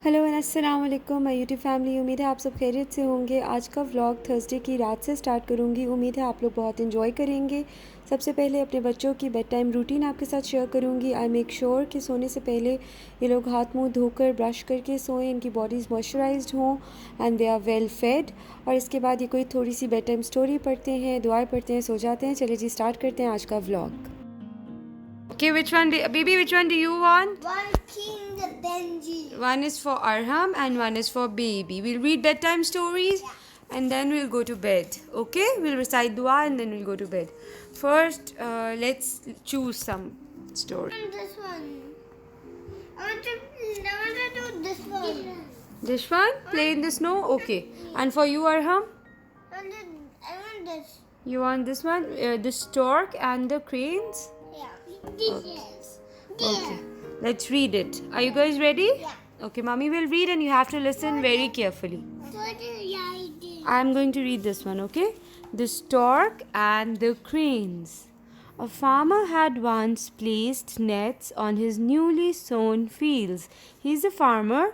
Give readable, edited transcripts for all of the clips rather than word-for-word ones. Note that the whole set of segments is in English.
Hello and अस्सलाम वालेकुम my YouTube family. उम्मीद है आप सब खैरियत से होंगे। आज का व्लॉग थर्सडे की रात से स्टार्ट करूँगी। उम्मीद है आप लोग बहुत इन्जॉय करेंगे। सबसे पहले अपने बच्चों की बेड टाइम रूटीन आपके साथ शेयर करूँगी। आई मेक श्योर कि सोने से पहले ये लोग हाथ मुंह धोकर ब्रश करके सोएं, इनकी बॉडीज़ मॉइस्चराइज्ड हों and they are well fed. और इसके बाद ये कोई थोड़ी सी बेड टाइम स्टोरी पढ़ते हैं, दुआएं पढ़ते हैं, सो जाते हैं। चलिए जी स्टार्ट करते हैं आज का vlog. Okay, which one do you want? One King Benji. One is for Arham and one is for baby. We'll read bedtime stories and then we'll go to bed. Okay? We'll recite dua and then we'll go to bed. First, let's choose some story. And this one. I want to do this one. This one? Play in the snow? Okay. And for you, Arham? I want this. You want this one? The stork and the cranes? Yeah. This. Okay. Let's read it. Are you guys ready? Yeah. Okay, mommy will read and you have to listen very carefully. So do I do. I'm going to read this one, okay? The stork and the cranes. A farmer had once placed nets on his newly sown fields. He's a farmer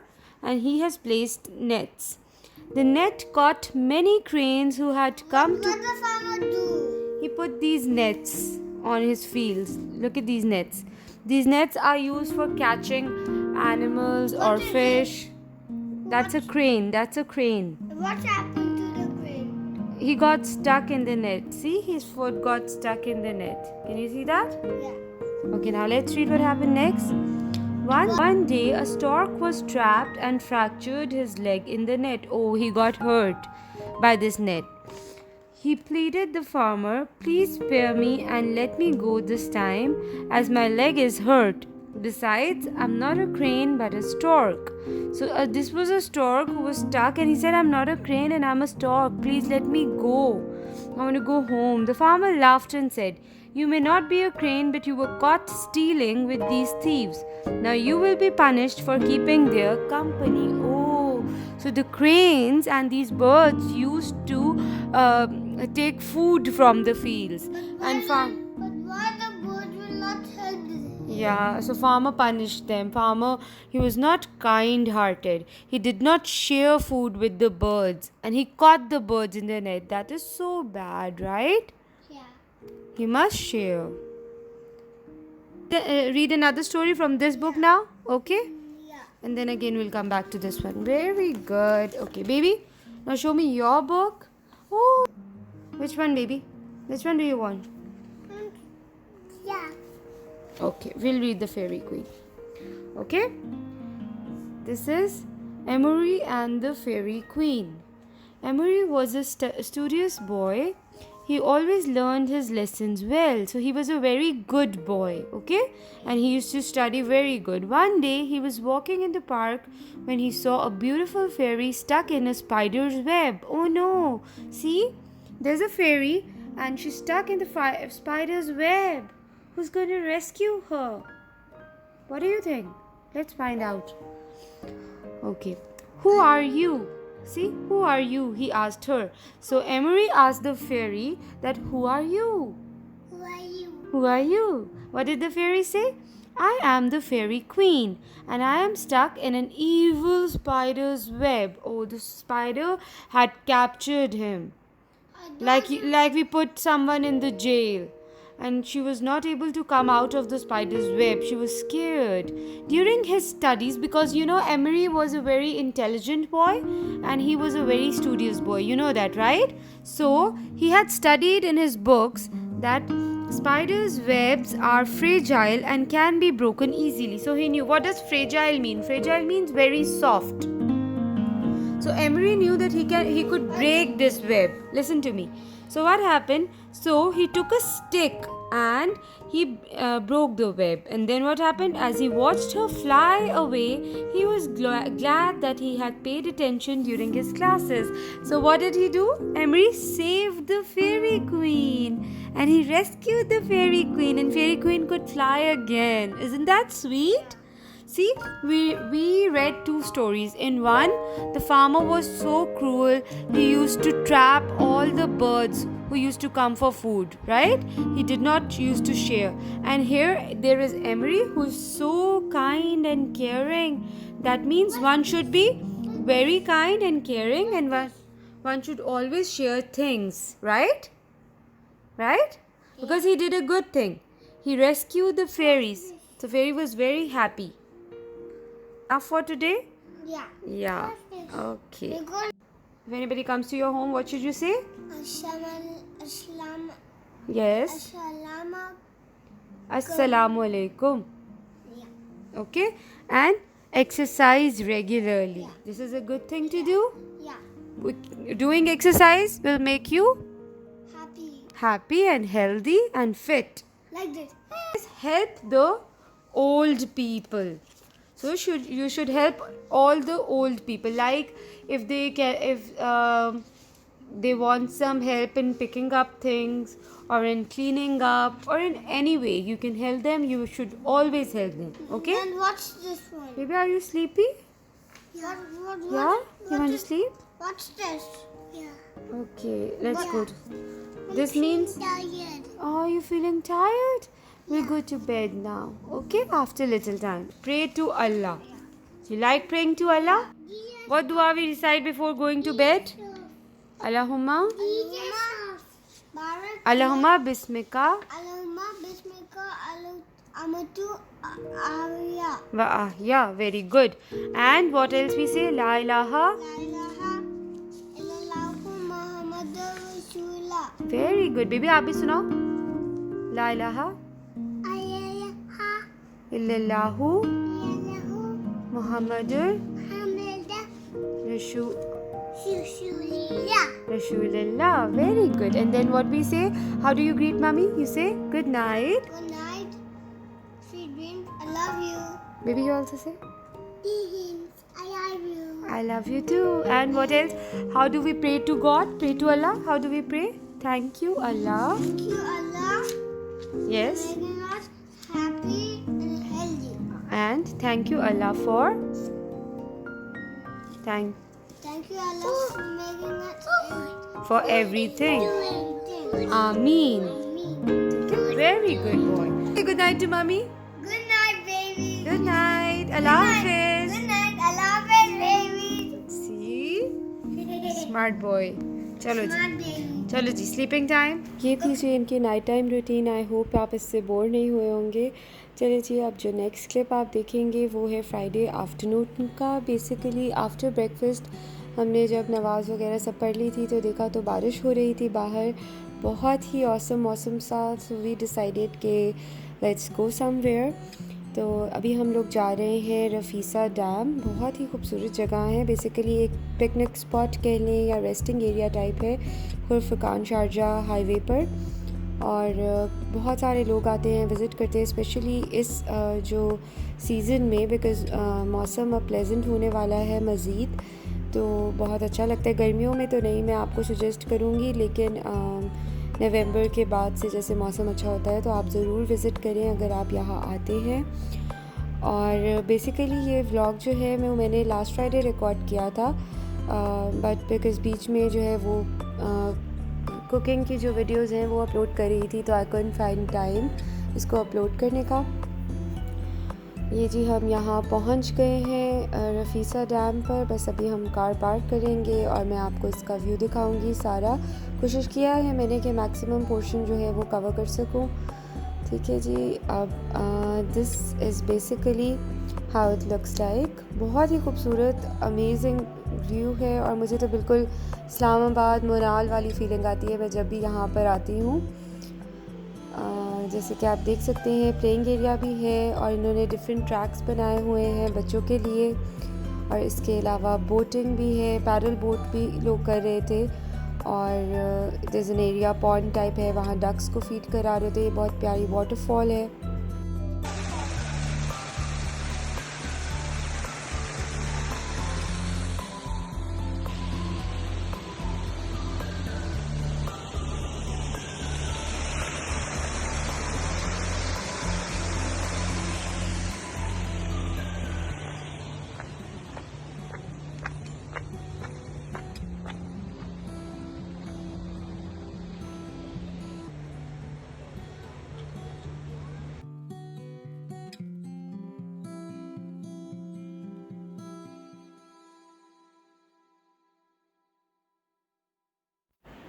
and he has placed nets. The net caught many cranes who had come What to. does the farmer do? He put these nets on his fields. Look at these nets. These nets are used for catching animals or What is fish. That's a crane. That's a crane. What happened to the crane? He got stuck in the net. See, his foot got stuck in the net. Can you see that? Yeah. Okay, now let's read what happened next. One day, a stork was trapped and fractured his leg in the net. Oh, he got hurt by this net. He pleaded the farmer, "Please spare me and let me go this time, as my leg is hurt. Besides, I'm not a crane but a stork." So this was a stork who was stuck and he said, "I'm not a crane and I'm a stork. Please let me go. I want to go home." The farmer laughed and said, "You may not be a crane, but you were caught stealing with these thieves. Now you will be punished for keeping their company." Oh, so the cranes and these birds used to take food from the fields. And But why the bird will not help this? yeah, so farmer punished them. Farmer, he was not kind-hearted. He did not share food with the birds, and he caught the birds in the net. That is so bad, right? Yeah. He must share. Read another story from this book now, okay? Yeah. And then again we'll come back to this one. Very good. Okay, baby. Now show me your book. Oh, which one, baby? Which one do you want? Yeah. Okay, we'll read the Fairy Queen. Okay? This is Emery and the Fairy Queen. Emery was a studious boy. He always learned his lessons well, so he was a very good boy, okay? And he used to study very good. One day he was walking in the park when he saw a beautiful fairy stuck in a spider's web. Oh no! See? There's a fairy and she's stuck in the spider's web. Who's going to rescue her? What do you think? Let's find out. Okay. Who are you? See, who are you? He asked her. So Emery asked the fairy that who are you? Who are you? Who are you? What did the fairy say? I am the fairy queen and I am stuck in an evil spider's web. Oh, the spider had captured him. Like we put someone in the jail. And she was not able to come out of the spider's web. She was scared. During his studies, because you know Emery was a very intelligent boy and he was a very studious boy. You know that, right? So he had studied in his books that spiders' webs are fragile and can be broken easily. So he knew. What does fragile mean? Fragile means very soft. So Emery knew that he could break this web. Listen to me. So what happened? So he took a stick and he broke the web. And then what happened? As he watched her fly away, he was glad that he had paid attention during his classes. So what did he do? Emery saved the fairy queen and he rescued the fairy queen, and fairy queen could fly again. Isn't that sweet? See, we read two stories. In one, the farmer was so cruel, he used to trap all the birds who used to come for food, right? He did not used to share. And here there is Emery, who is so kind and caring. That means one should be very kind and caring, and one should always share things, right? Right? Because he did a good thing. He rescued the fairies. The fairy was very happy. Enough for today? Yeah. Yeah. Okay. We're going If anybody comes to your home, what should you say? Assalam. Yes. Assalama. Assalamu alaikum. Yeah. Okay? And exercise regularly. This is a good thing to do. Yeah. Doing exercise will make you Happy. happy and healthy and fit. Like this. Help the old people. So you should help all the old people. Like if they want some help in picking up things or in cleaning up or in any way you can help them, you should always help them. Okay? And what's this one? Baby, are you sleepy? Yeah. Yeah? You want to sleep? What's this? Yeah. Okay, let's Yeah. go. This means, Tired. oh, you feeling tired? We'll go to bed now. Okay? After little time. Pray to Allah. You like praying to Allah? What dua we recite before going to bed? Allahumma Barak. Allahumma bismika Allahumma bismika amatu Arya. wa ahya. Very good. And what else we say? La ilaha. La ilaha illallahu Muhammadur Rasulullah. Very good. Baby, आप भी सुनाओ. La ilaha Ayaha illallahu illahu Muhammadur Muhammadur Rasulullah. Rasulullah. Very good. And then what we say? How do you greet mommy? You say good night. Good night. Sweet dreams. I love you. Baby, you also say Dreams. I love you. I love you too. And what else? How do we pray to God? Pray to Allah. How do we pray? Thank you, Allah. Thank you, Allah, Yes. making us happy and healthy. And thank you, Allah, for thank Thank you, Allah, for making us for everything. everything. Ameen. Amen. Very good boy. Say good night to mommy. Good night, baby. Good night. Allah Hafiz. Good night. I love it, baby. See? Smart boy. चलो जी. Smart baby. चलो जी, sleeping time. ये थी जी इनकी night time routine. I hope आप इससे bore नहीं हुए होंगे. चलिए जी, अब जो नेक्स्ट क्लिप आप देखेंगे वो है फ्राइडे आफ्टरनून का. बेसिकली आफ्टर ब्रेकफास्ट हमने जब नमाज़ वगैरह सब पढ़ ली थी तो देखा तो बारिश हो रही थी बाहर. बहुत ही औसम मौसम सा. सो वी डिसाइडेड कि लेट्स गो समवेयर. तो अभी हम लोग जा रहे हैं रफ़ीसा डैम. बहुत ही खूबसूरत जगह है. बेसिकली एक पिकनिक स्पॉट कह लें या रेस्टिंग एरिया टाइप है खुरफकान शारजाह हाईवे पर. और बहुत सारे लोग आते हैं, विज़िट करते हैं, स्पेशली इस जो सीज़न में, बिकॉज़ मौसम अब प्लेजेंट होने वाला है मज़ीद. तो बहुत अच्छा लगता है. गर्मियों में तो नहीं मैं आपको सजेस्ट करूँगी, लेकिन नवंबर के बाद से जैसे मौसम अच्छा होता है तो आप ज़रूर विज़िट करें अगर आप यहाँ आते हैं. और बेसिकली ये व्लॉग जो है मैंने लास्ट फ्राइडे रिकॉर्ड किया था, बट बिकॉज़ बीच में जो है वो कुकिंग की जो वीडियोज़ हैं वो अपलोड कर रही थी तो आई कैन फाइंड टाइम इसको अपलोड करने का. ये जी हम यहाँ पहुँच गए हैं रफ़ीसा डैम पर. बस अभी हम कार पार्क करेंगे और मैं आपको इसका व्यू दिखाऊंगी सारा. कोशिश किया है मैंने कि मैक्सिमम पोर्शन जो है वो कवर कर सकूं. ठीक है जी. अब this is basically how it looks like. बहुत ही खूबसूरत अमेजिंग व्यू है और मुझे तो बिल्कुल इस्लामाबाद मोनाल वाली फीलिंग आती है मैं जब भी यहाँ पर आती हूँ. जैसे कि आप देख सकते हैं प्लेइंग एरिया भी है और इन्होंने डिफरेंट ट्रैक्स बनाए हुए हैं बच्चों के लिए. और इसके अलावा बोटिंग भी है, पैडल बोट भी लोग कर रहे थे. और this an area pond type है, वहाँ डक्स को फीड करा रहे थे. बहुत प्यारी वाटरफॉल है.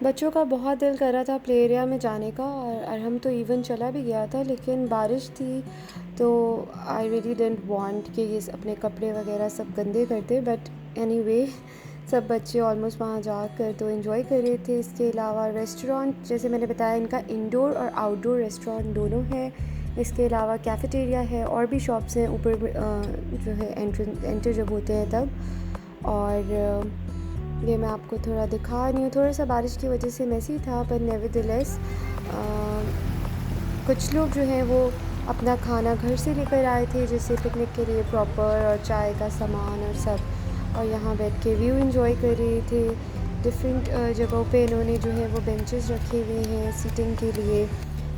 बच्चों का बहुत दिल कर रहा था प्ले एरिया में जाने का, और हम तो इवन चला भी गया था, लेकिन बारिश थी तो आई रियली डिडंट वांट कि ये अपने कपड़े वगैरह सब गंदे करते। बट एनीवे सब बच्चे ऑलमोस्ट वहाँ जाकर तो एंजॉय कर रहे थे। इसके अलावा रेस्टोरेंट, जैसे मैंने बताया, इनका इंडोर और आउटडोर रेस्टोरेंट दोनों है। इसके अलावा कैफ़ेटेरिया है और भी शॉप्स हैं ऊपर जो है एंटर जब होते हैं तब। और ये मैं आपको थोड़ा दिखा रही हूँ, थोड़ा सा बारिश की वजह से मेसी था, पर नेवरदलेस कुछ लोग जो हैं वो अपना खाना घर से लेकर आए थे, जैसे पिकनिक के लिए प्रॉपर, और चाय का सामान और सब, और यहाँ बैठ के व्यू एंजॉय कर रहे थे। डिफरेंट जगहों पे इन्होंने जो है वो बेंचेस रखे हुए हैं सीटिंग के लिए,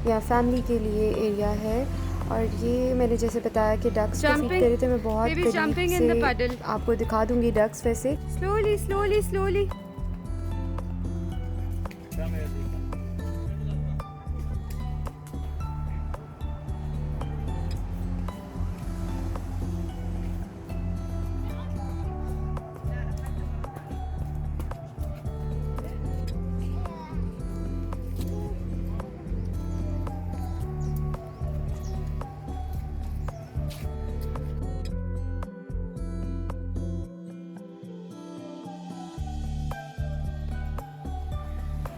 या फैमिली के लिए एरिया है। और ये मैंने जैसे बताया कि डक्स को फीड कर रहे थे, मैं बहुत करीब से आपको दिखा दूँगी डक्स। वैसे स्लोली स्लोली स्लोली।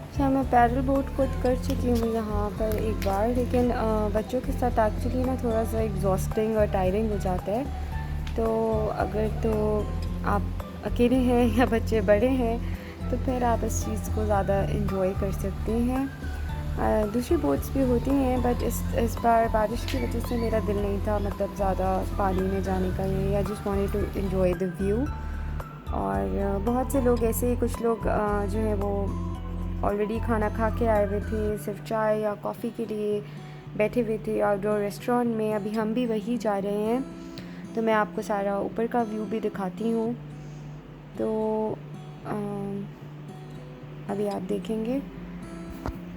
अच्छा, मैं पैडल बोट खुद कर चुकी हूँ यहाँ पर एक बार, लेकिन बच्चों के साथ एक्चुअली ना थोड़ा सा एग्जॉस्टिंग और टायरिंग हो जाता है। तो अगर तो आप अकेले हैं या बच्चे बड़े हैं तो फिर आप इस चीज़ को ज़्यादा इन्जॉय कर सकते हैं। दूसरी बोट्स भी होती हैं, बट इस बार बारिश की वजह से मेरा दिल नहीं था मतलब ज़्यादा पानी में जाने का। ये I just wanted to enjoy the view. और बहुत से लोग ऐसे ही, कुछ लोग जो है वो ऑलरेडी खाना खा के आए हुए थे, सिर्फ चाय या कॉफ़ी के लिए बैठे हुए थे आउटडोर रेस्टोरेंट में। अभी हम भी वही जा रहे हैं, तो मैं आपको सारा ऊपर का व्यू भी दिखाती हूँ। तो अभी आप देखेंगे,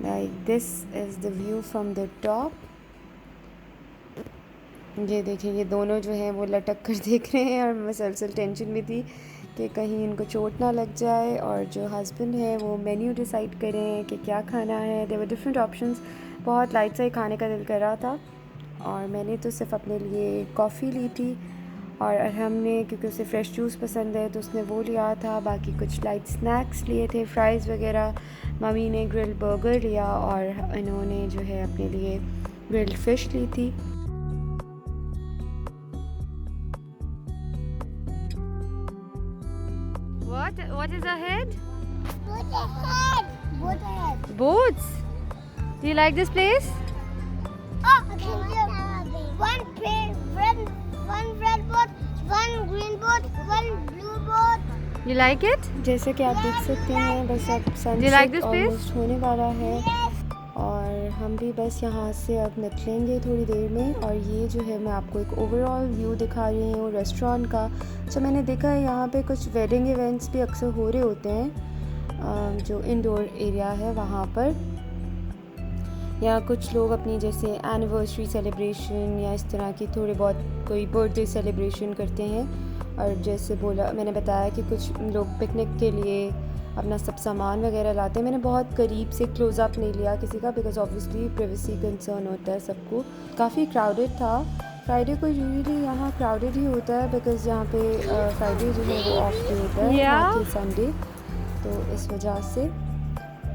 like this is the view from the top. ये देखें, ये दोनों जो हैं वो लटक कर देख रहे हैं, और मुसलसल टेंशन में थी कि कहीं इनको चोट ना लग जाए। और जो हस्बैंड है वो मेन्यू डिसाइड करें कि क्या खाना है। There were different options. बहुत लाइट सा ही खाने का दिल कर रहा था, और मैंने तो सिर्फ अपने लिए कॉफ़ी ली थी, और हमने, क्योंकि उसे फ़्रेश जूस पसंद है तो उसने वो लिया था। बाकी कुछ लाइट स्नैक्स लिए थे, फ्राइज़ वगैरह। मम्मी ने ग्रिल्ड बर्गर लिया, और इन्होंने जो है अपने लिए ग्रिल्ड फ़िश ली थी। What is ahead? Boat ahead. Boat ahead. Boats. Do you like this place? Oh, one red boat, one green boat, one blue boat. You like it? जैसे कि आप देख सकते हैं, बस अब सनसेट ऑलमोस्ट होने वाला है, और हम भी बस यहाँ से अब निकलेंगे थोड़ी देर में। और ये जो है मैं आपको एक ओवरऑल व्यू दिखा रही हूँ रेस्टोरेंट का। तो मैंने देखा है यहाँ पे कुछ वेडिंग इवेंट्स भी अक्सर हो रहे होते हैं, जो इंडोर एरिया है वहाँ पर, या कुछ लोग अपनी जैसे एनिवर्सरी सेलिब्रेशन या इस तरह की थोड़े बहुत कोई बर्थडे सेलिब्रेशन करते हैं। और जैसे बोला, मैंने बताया कि कुछ लोग पिकनिक के लिए अपना सब सामान वगैरह लाते हैं। मैंने बहुत करीब से क्लोज़अप नहीं लिया किसी का, बिकॉज ऑब्वियसली प्राइवेसी कंसर्न होता है सबको। काफ़ी क्राउडेड था। फ्राइडे को यूजुअली यहाँ क्राउडेड ही होता है, बिकॉज यहाँ पे फ्राइडे जो है वो ऑफ डे होता है, बाकी संडे, तो इस वजह से।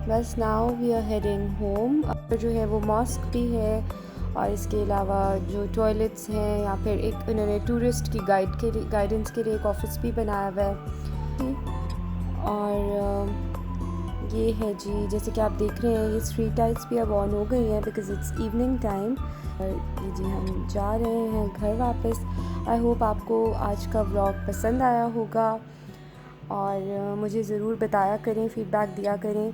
बस now we are heading home. और जो है वो मॉस्क भी है, और इसके अलावा जो टॉयलेट्स हैं, या फिर एक इन्होंने टूरिस्ट की गाइडेंस के लिए एक ऑफिस भी बनाया हुआ है। और ये है जी, जैसे कि आप देख रहे हैं, ये स्ट्रीट लाइट्स भी अब ऑन हो गई हैं बिकॉज इट्स इवनिंग टाइम। और ये जी हम जा रहे हैं घर वापस। आई होप आपको आज का व्लॉग पसंद आया होगा, और मुझे ज़रूर बताया करें, फ़ीडबैक दिया करें।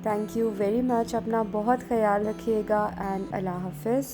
Thank you very much. अपना बहुत ख्याल रखिएगा, एंड अल्लाह हाफ़िज़।